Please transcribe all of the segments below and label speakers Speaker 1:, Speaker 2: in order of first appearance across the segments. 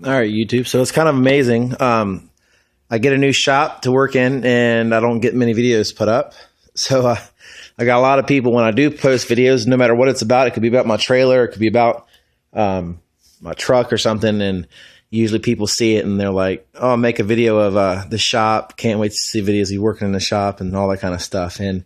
Speaker 1: All right, YouTube. So it's kind of amazing. I get a new shop to work in, and I don't get many videos put up. So I got a lot of people when I do post videos, no matter what it's about. It could be about my trailer, it could be about my truck or something. And usually people see it and they're like, "Oh, I'll make a video of the shop. Can't wait to see videos of you working in the shop and all that kind of stuff." And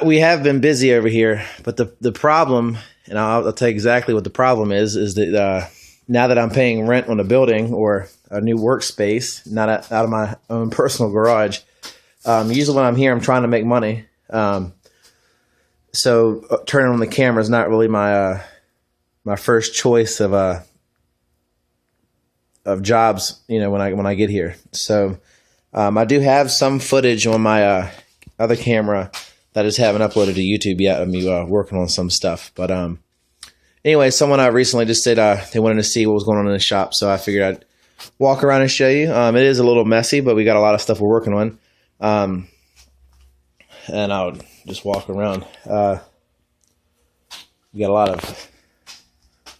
Speaker 1: we have been busy over here, but the problem, and I'll tell you exactly what the problem is that now that I'm paying rent on a building or a new workspace, not out of my own personal garage, usually when I'm here, I'm trying to make money. So turning on the camera is not really my my first choice of jobs, you know, when I get here. So I do have some footage on my other camera that I just haven't uploaded to YouTube yet of me working on some stuff. But anyway, someone recently just said they wanted to see what was going on in the shop, so I figured I'd walk around and show you. It is a little messy, but we got a lot of stuff we're working on. And I'll just walk around. We got a lot of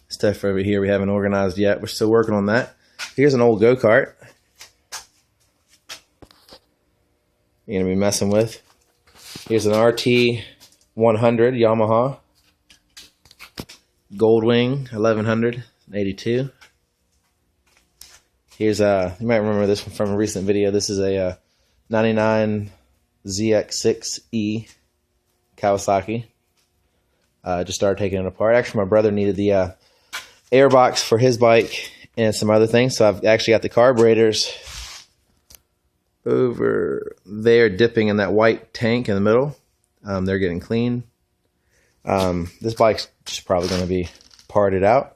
Speaker 1: stuff over here we haven't organized yet. We're still working on that. Here's an old go-kart you're going to be messing with. Here's an RT 100 Yamaha Goldwing 1182. Here's you might remember this one from a recent video. This is a 99 ZX6E Kawasaki. Just started taking it apart. Actually, my brother needed the air box for his bike and some other things, so I've actually got the carburetors over there dipping in that white tank in the middle. They're getting clean. This bike's just probably going to be parted out.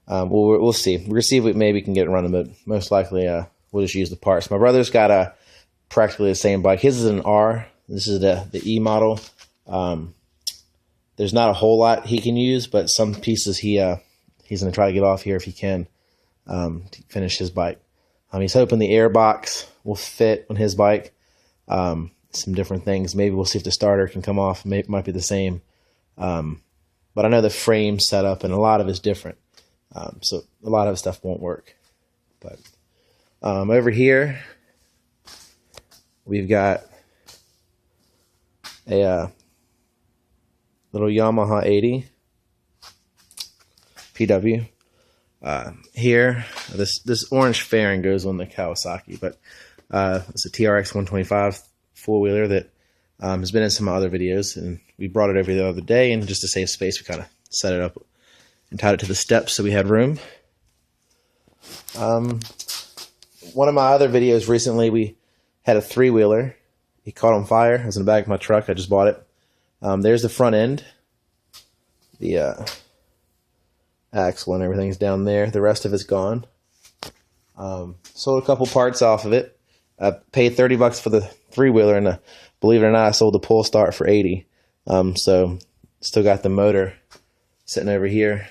Speaker 1: We'll see. We're going to see if we maybe can get it running, but most likely we'll just use the parts. My brother's got practically the same bike. His is an R. This is the E model. There's not a whole lot he can use, but some pieces he's going to try to get off here if he can to finish his bike. He's hoping the air box will fit on his bike. Some different things. Maybe we'll see if the starter can come off. It might be the same. But I know the frame setup and a lot of it's different. So a lot of stuff won't work. But over here, we've got a little Yamaha 80 PW. Here, this orange fairing goes on the Kawasaki, but it's a TRX 125 four-wheeler that has been in some other videos, and we brought it over the other day, and just to save space, we kind of set it up and tied it to the steps so we had room. One of my other videos recently, we had a three-wheeler. It caught on fire. It was in the back of my truck. I just bought it. There's the front end. The axle and everything's down there. The rest of it's gone. Sold a couple parts off of it. I paid $30 for the three-wheeler, and believe it or not, I sold the pull start for $80. So still got the motor sitting over here.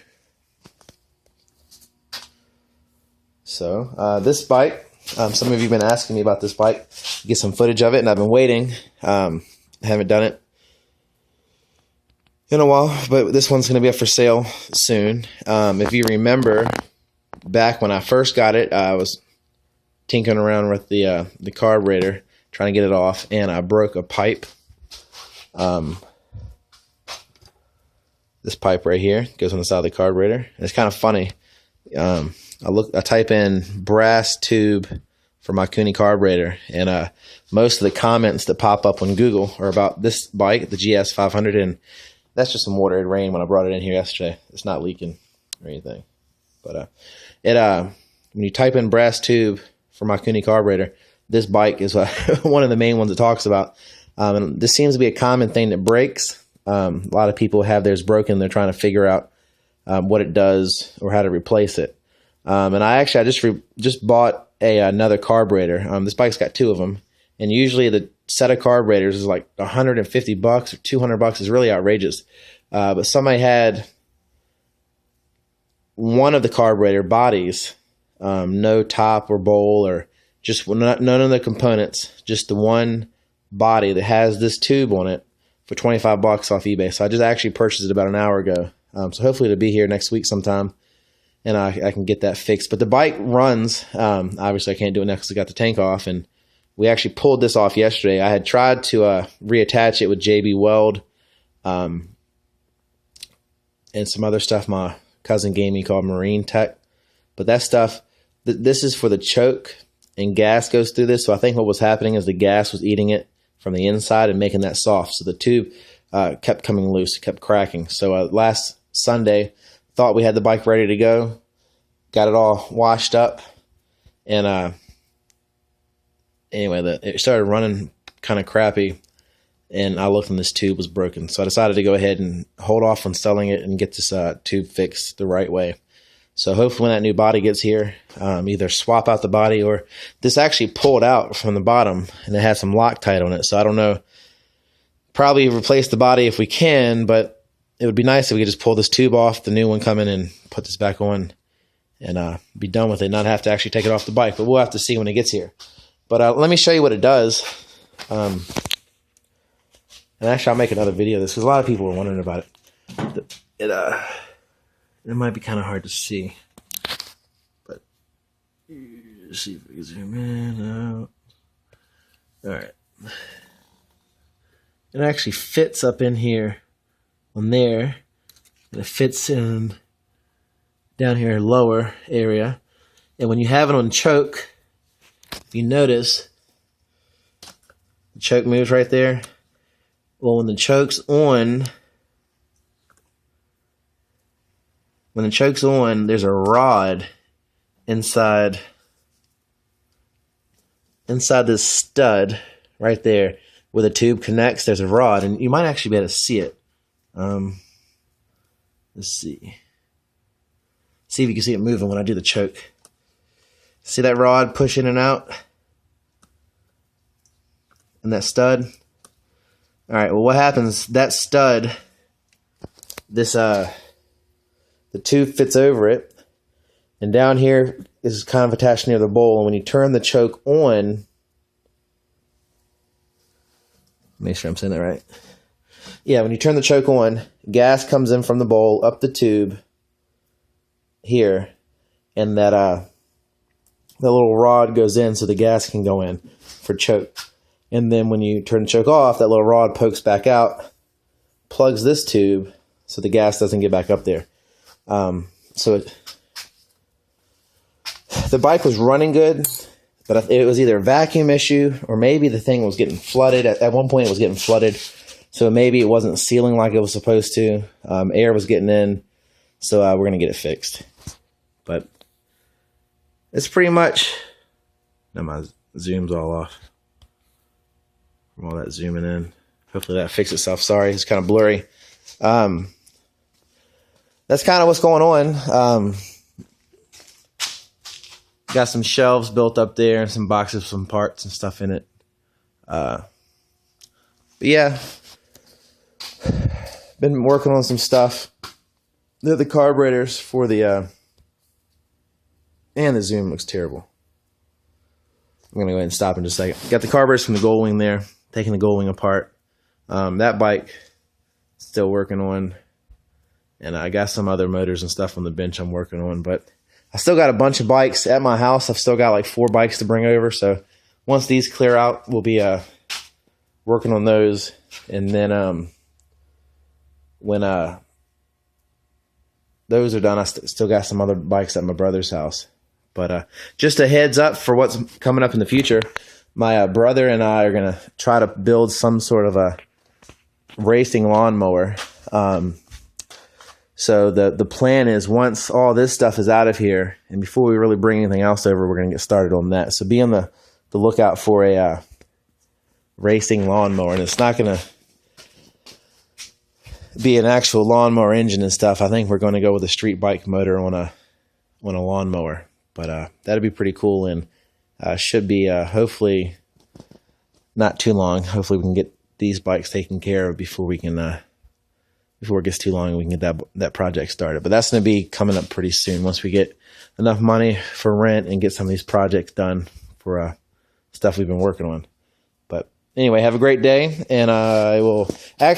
Speaker 1: So this bike, some of you have been asking me about this bike. Get some footage of it, and I've been waiting. I haven't done it in a while, but this one's going to be up for sale soon. If you remember, back when I first got it, I was tinkering around with the carburetor, trying to get it off, and I broke a pipe. This pipe right here goes on the side of the carburetor. And it's kind of funny. I type in brass tube for my Kuni carburetor, and most of the comments that pop up on Google are about this bike, the GS 500, and that's just some water. It rained when I brought it in here yesterday. It's not leaking or anything. But when you type in brass tube for my Kuni carburetor, this bike is one of the main ones it talks about. And this seems to be a common thing that breaks. A lot of people have theirs broken. They're trying to figure out what it does or how to replace it. And I just bought another carburetor. This bike's got two of them, and usually the set of carburetors is like $150 or $200. Is really outrageous. But somebody had one of the carburetor bodies, no top or bowl or just none of the components, just the one body that has this tube on it for $25 off eBay. So I just actually purchased it about an hour ago. So hopefully it'll be here next week sometime. and I can get that fixed. But the bike runs. Obviously, I can't do it now because I got the tank off, and we actually pulled this off yesterday. I had tried to reattach it with JB Weld and some other stuff my cousin gave me called Marine Tech. But that stuff, this is for the choke, and gas goes through this. So I think what was happening is the gas was eating it from the inside and making that soft. So the tube kept coming loose, kept cracking. So last Sunday, thought we had the bike ready to go, got it all washed up, and anyway, it started running kind of crappy, and I looked and this tube was broken. So I decided to go ahead and hold off on selling it and get this tube fixed the right way. So hopefully when that new body gets here, either swap out the body, or this actually pulled out from the bottom and it had some Loctite on it. So I don't know, probably replace the body if we can, but it would be nice if we could just pull this tube off, the new one come in and put this back on and be done with it, not have to actually take it off the bike. But we'll have to see when it gets here. But let me show you what it does. And actually, I'll make another video of this because a lot of people are wondering about it. It might be kind of hard to see. But let's see if we can zoom in, out. All right. It actually fits up in here on there. And it fits in down here, lower area. And when you have it on choke, if you notice, the choke moves right there. Well, when the choke's on, there's a rod inside this stud right there where the tube connects. There's a rod, and you might actually be able to see it. Let's see. See if you can see it moving when I do the choke. See that rod push in and out? And that stud? Alright, well what happens, that stud, the tube fits over it, and down here is kind of attached near the bowl, and when you turn the choke on, make sure I'm saying that right. Yeah, when you turn the choke on, gas comes in from the bowl up the tube here, and that little rod goes in so the gas can go in for choke. And then when you turn the choke off, that little rod pokes back out, plugs this tube so the gas doesn't get back up there. The bike was running good, but it was either a vacuum issue or maybe the thing was getting flooded. At one point it was getting flooded, so maybe it wasn't sealing like it was supposed to. Air was getting in, so we're going to get it fixed. But it's pretty much... Now my zoom's all off from all that zooming in. Hopefully that fixed itself. Sorry, it's kind of blurry. That's kind of what's going on. Got some shelves built up there and some boxes with some parts and stuff in it. But yeah, been working on some stuff. The carburetors for the and the zoom looks terrible. I'm gonna go ahead and stop in just a second. Got the carburetors from the Goldwing there, taking the Goldwing apart. That bike still working on, and I got some other motors and stuff on the bench I'm working on, but I still got a bunch of bikes at my house. I've still got like 4 bikes to bring over, so once these clear out, we'll be working on those. And then when those are done, I still got some other bikes at my brother's house. But just a heads up for what's coming up in the future. My brother and I are going to try to build some sort of a racing lawnmower. So the plan is once all this stuff is out of here, and before we really bring anything else over, we're going to get started on that. So be on the lookout for a racing lawnmower. And it's not going to be an actual lawnmower engine and stuff. I think we're going to go with a street bike motor on a lawnmower. But that'd be pretty cool, and should be hopefully not too long. Hopefully we can get these bikes taken care of before we can before it gets too long and we can get that project started. But that's going to be coming up pretty soon once we get enough money for rent and get some of these projects done for stuff we've been working on. But anyway, have a great day, and I'm going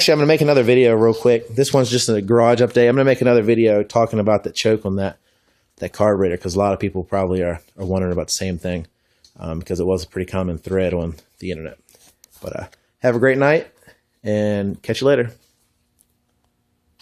Speaker 1: to make another video real quick. This one's just a garage update. I'm going to make another video talking about the choke on that that carburetor, because a lot of people probably are wondering about the same thing, because it was a pretty common thread on the internet. But have a great night, and catch you later.